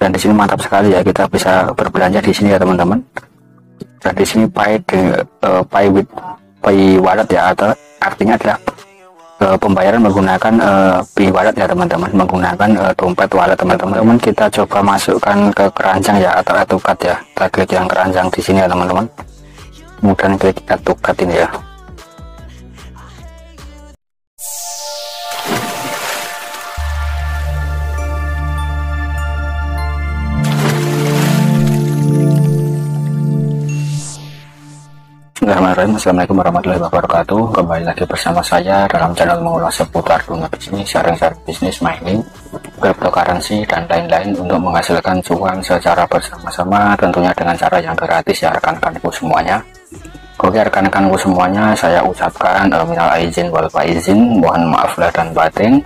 Dan di sini mantap sekali ya, kita bisa berbelanja di sini ya teman-teman. Dan di sini pay with pay wallet ya, atau artinya adalah pembayaran menggunakan pay wallet ya teman-teman, menggunakan dompet wallet teman-teman. Kita coba masukkan ke keranjang ya, atau add to cart ya. Kita klik yang keranjang di sini ya teman-teman, kemudian klik add to cart ini ya. Bismillahirrahmanirrahim. Assalamualaikum warahmatullahi wabarakatuh. Kembali lagi bersama saya dalam channel mengulas seputar dunia bisnis, sharing bisnis, mining, cryptocurrency, dan lain-lain untuk menghasilkan cuan secara bersama-sama, tentunya dengan cara yang gratis ya rekan-rekanku semuanya. Oke rekan-rekanku semuanya, saya ucapkan minal aizin wal faizin, mohon maaf lahir dan batin.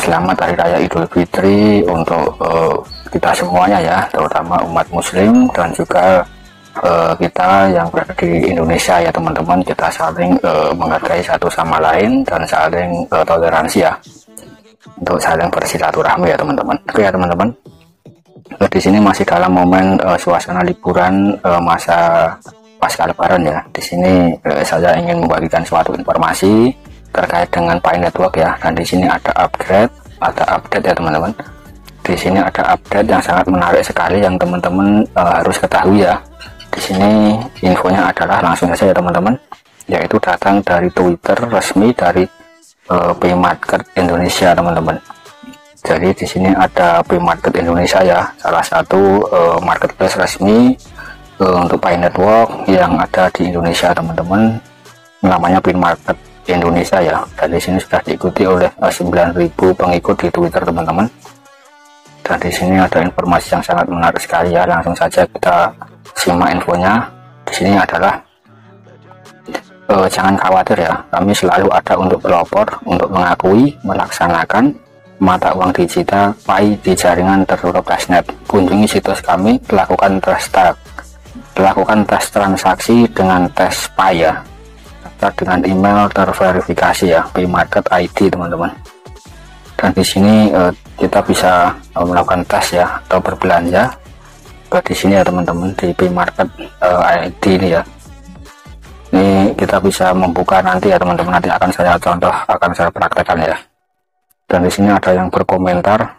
Selamat Hari Raya Idul Fitri untuk kita semuanya ya, terutama umat muslim dan juga kita yang berada di Indonesia ya teman-teman. Kita saling menghargai satu sama lain dan saling toleransi ya, untuk saling bersilaturahmi ya teman-teman. Oke ya teman-teman, di sini masih dalam momen suasana liburan masa pasca lebaran ya. Di sini saya ingin membagikan suatu informasi terkait dengan Pi Network ya. Dan di sini ada update ya teman-teman. Di sini ada update yang sangat menarik sekali yang teman-teman harus ketahui ya. Di sini infonya adalah langsung saja ya teman-teman, yaitu datang dari Twitter resmi dari Pi Market Indonesia teman-teman. Jadi di sini ada Pi Market Indonesia ya, salah satu marketplace resmi untuk Pi Network yang ada di Indonesia teman-teman. Namanya Pi Market Indonesia ya. Dan di sini sudah diikuti oleh 9.000 pengikut di Twitter teman-teman. Dan di sini ada informasi yang sangat menarik sekali ya, langsung saja kita simak infonya. Di sini adalah jangan khawatir ya, kami selalu ada untuk pelopor untuk mengakui melaksanakan mata uang digital Pi di jaringan tertutup testnet. Kunjungi situs kami, lakukan tes transaksi dengan tes Pi ya, atau dengan email terverifikasi ya, Pi Market ID teman-teman. Dan di sini kita bisa melakukan tes ya, atau berbelanja di sini ya teman-teman, di Pi Market ID ini ya. Ini kita bisa membuka nanti ya teman-teman, nanti akan saya contoh, akan saya praktekkan ya. Dan di sini ada yang berkomentar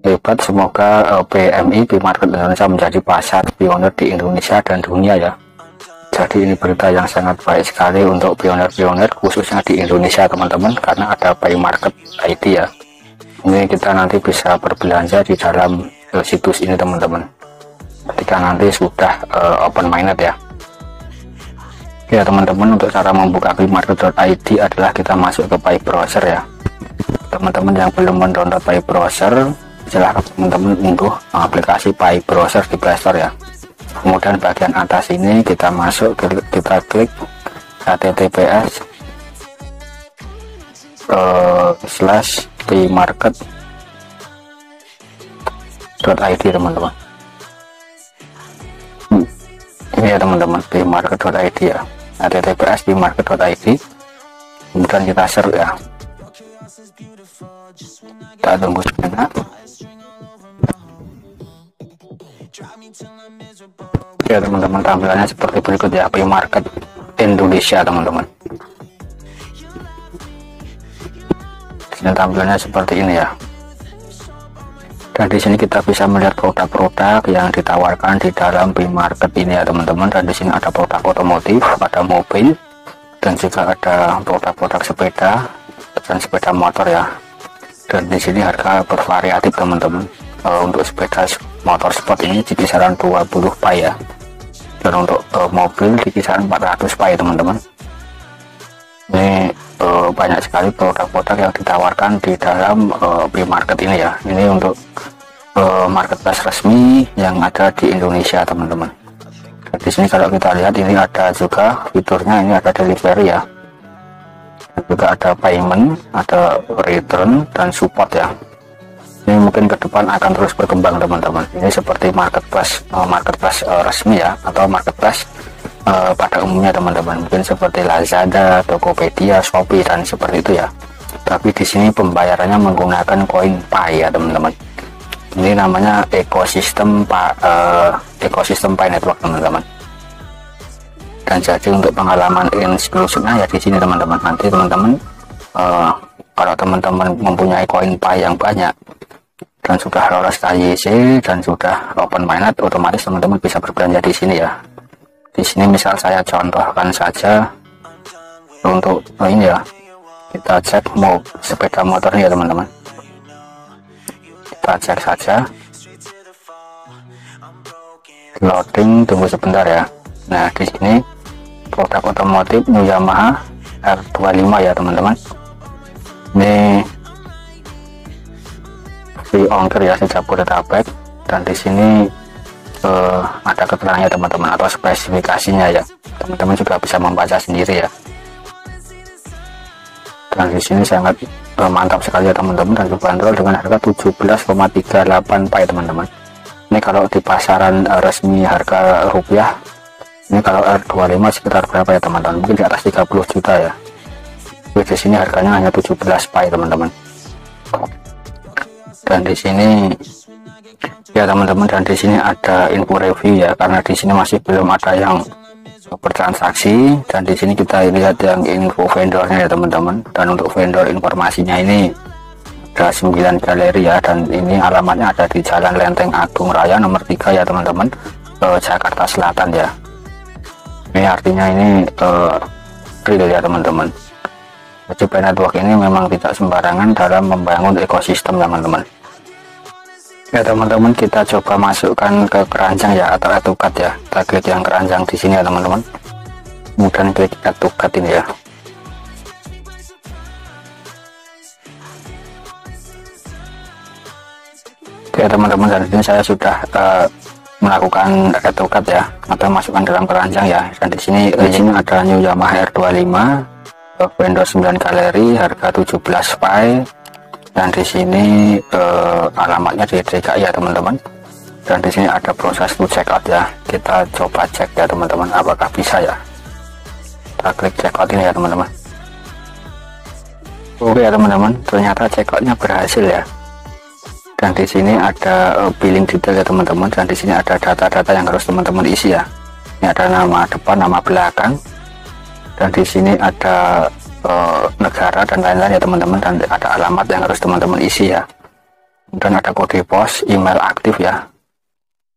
hebat, semoga PMI Pi Market Indonesia menjadi pasar pionir di Indonesia dan dunia ya. Jadi ini berita yang sangat baik sekali untuk pionir-pionir khususnya di Indonesia teman-teman, karena ada Pi Market ID ya. Ini kita nanti bisa berbelanja di dalam situs ini teman-teman, ketika nanti sudah open mainnet ya. Ya teman-teman, untuk cara membuka Pi Market.id adalah kita masuk ke Pi Browser ya. Teman-teman yang belum mendownload Pi Browser, silahkan teman-teman unduh aplikasi Pi Browser di Play Store ya. Kemudian bagian atas ini kita masuk, kita klik https://Pi Market.id teman-teman. Ini ya teman-teman, Pi Market.id ya, https Pi Market.id. Kemudian kita search ya, kita tunggu sebentar. Ya teman-teman, tampilannya seperti berikut ya, Pi Market Indonesia teman-teman. Ini tampilannya seperti ini ya. Dan di sini kita bisa melihat produk-produk yang ditawarkan di dalam Pi Market ini ya teman-teman. Dan di sini ada produk otomotif, ada mobil, dan juga ada produk-produk sepeda dan sepeda motor ya. Dan di sini harga bervariatif teman-teman. Untuk sepeda motor sport ini di kisaran 20 Pi ya. Dan untuk mobil di kisaran 400 Pi teman-teman. Ini banyak sekali produk-produk yang ditawarkan di dalam Pi Market ini ya. Ini untuk marketplace resmi yang ada di Indonesia teman-teman. Di sini kalau kita lihat, ini ada juga fiturnya, ini ada delivery ya, dan juga ada payment, ada return, dan support ya. Ini mungkin ke depan akan terus berkembang teman-teman. Ini seperti marketplace resmi ya, atau marketplace pada umumnya teman-teman, mungkin seperti Lazada, Tokopedia, Shopee, dan seperti itu ya. Tapi di sini pembayarannya menggunakan koin Pi ya teman-teman. Ini namanya ekosistem Pi Network teman-teman. Dan jadi untuk pengalaman eksklusifnya ya di sini teman-teman. Nanti teman-teman kalau teman-teman mempunyai koin Pi yang banyak dan sudah lolos KYC dan sudah open mainnet, otomatis teman-teman bisa berbelanja di sini ya. Di sini misal saya contohkan saja untuk ini ya, kita cek mau sepeda motornya ya teman-teman. Kita cek saja, loading, tunggu sebentar ya. Nah di sini produk otomotif New Yamaha R25 ya teman-teman. Ini free ongkir ya sejak Jabodetabek, dan di sini ada keterangannya teman-teman atau spesifikasinya ya. Teman-teman juga bisa membaca sendiri ya. Dan di sini sangat mantap sekali ya teman-teman, dan dibanderol dengan harga 17,38 Pi teman-teman. Ini kalau di pasaran resmi harga rupiah, ini kalau R25 sekitar berapa ya teman-teman? Mungkin di atas 30 juta ya. Di sini harganya hanya 17 Pi teman-teman. Dan di sini ya teman-teman, dan di sini ada info review ya, karena di sini masih belum ada yang bertransaksi. Dan di sini kita lihat yang info vendornya ya teman-teman. Dan untuk vendor informasinya ini ada 9 galeri ya, dan ini alamatnya ada di Jalan Lenteng Agung Raya nomor 3 ya teman-teman, Jakarta Selatan ya. Ini artinya ini real ya teman-teman. Jadi Pi Network ini memang tidak sembarangan dalam membangun ekosistem teman-teman. Ya teman-teman, kita coba masukkan ke keranjang ya, atau add to cart ya. Kita klik yang keranjang di sini ya teman-teman. Kemudian klik add to cart ini ya. Oke teman-teman, dan ini saya sudah melakukan add to cart ya, atau masukkan dalam keranjang ya. Dan di sini ada New Yamaha R25, vendor 9 galeri, harga 17 Pi. Dan di sini alamatnya di DKI ya teman-teman. Dan di sini ada proses to check out ya. Kita coba cek ya teman-teman, apakah bisa ya. Kita klik check out ini ya teman-teman. Oke ya teman-teman, ternyata check outnya berhasil ya. Dan di sini ada billing detail ya teman-teman. Dan di sini ada data-data yang harus teman-teman isi ya. Ini ada nama depan, nama belakang. Dan di sini ada negara dan lain-lain ya teman-teman, dan ada alamat yang harus teman-teman isi ya. Dan ada kode pos, email aktif ya.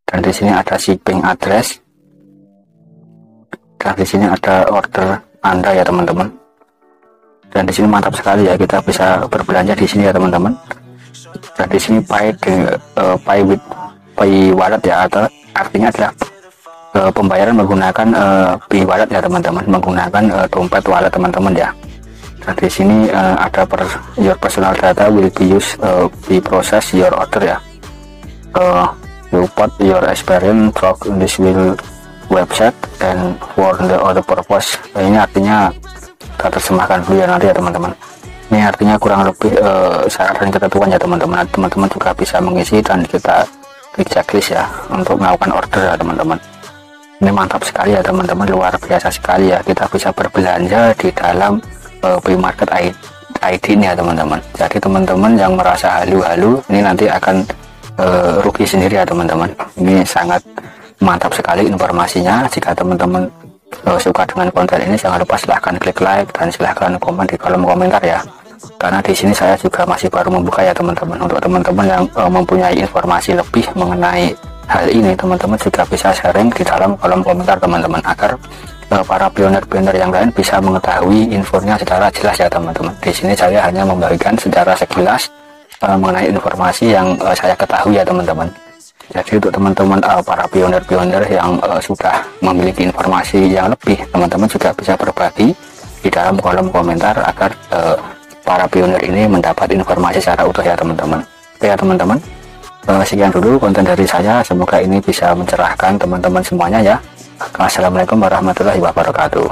Dan di sini ada shipping address. Dan di sini ada order Anda ya teman-teman. Dan di sini mantap sekali ya, kita bisa berbelanja di sini ya teman-teman. Dan di sini Pi wallet ya, atau artinya adalah pembayaran menggunakan Pi wallet ya teman-teman, menggunakan dompet wallet teman-teman ya. Dan di sini ada your personal data will be used be process your order ya. You put your experience through this will website and for the other purpose. Ini artinya kita terjemahkan dulu ya nanti ya teman-teman. Ini artinya kurang lebih syarat dan ketentuan ya teman-teman. Teman-teman juga bisa mengisi dan kita klik checklist ya untuk melakukan order ya teman-teman. Ini mantap sekali ya teman-teman, luar biasa sekali ya. Kita bisa berbelanja di dalam Pi Market ID ini ya teman-teman. Jadi teman-teman yang merasa halu-halu ini nanti akan rugi sendiri ya teman-teman. Ini sangat mantap sekali informasinya. Jika teman-teman suka dengan konten ini, jangan lupa silahkan klik like dan silahkan komen di kolom komentar ya. Karena di sini saya juga masih baru membuka ya teman-teman. Untuk teman-teman yang mempunyai informasi lebih mengenai hal ini, teman-teman juga bisa sharing di dalam kolom komentar teman-teman, agar para pionir-pionir yang lain bisa mengetahui infonya secara jelas ya teman-teman. Di sini saya hanya membagikan secara sekilas mengenai informasi yang saya ketahui ya teman-teman. Jadi untuk teman-teman para pionir-pionir yang sudah memiliki informasi yang lebih, teman-teman juga bisa berbagi di dalam kolom komentar agar para pionir ini mendapat informasi secara utuh ya teman-teman. Oke ya teman-teman, sekian dulu konten dari saya. Semoga ini bisa mencerahkan teman-teman semuanya ya. Assalamualaikum warahmatullahi wabarakatuh.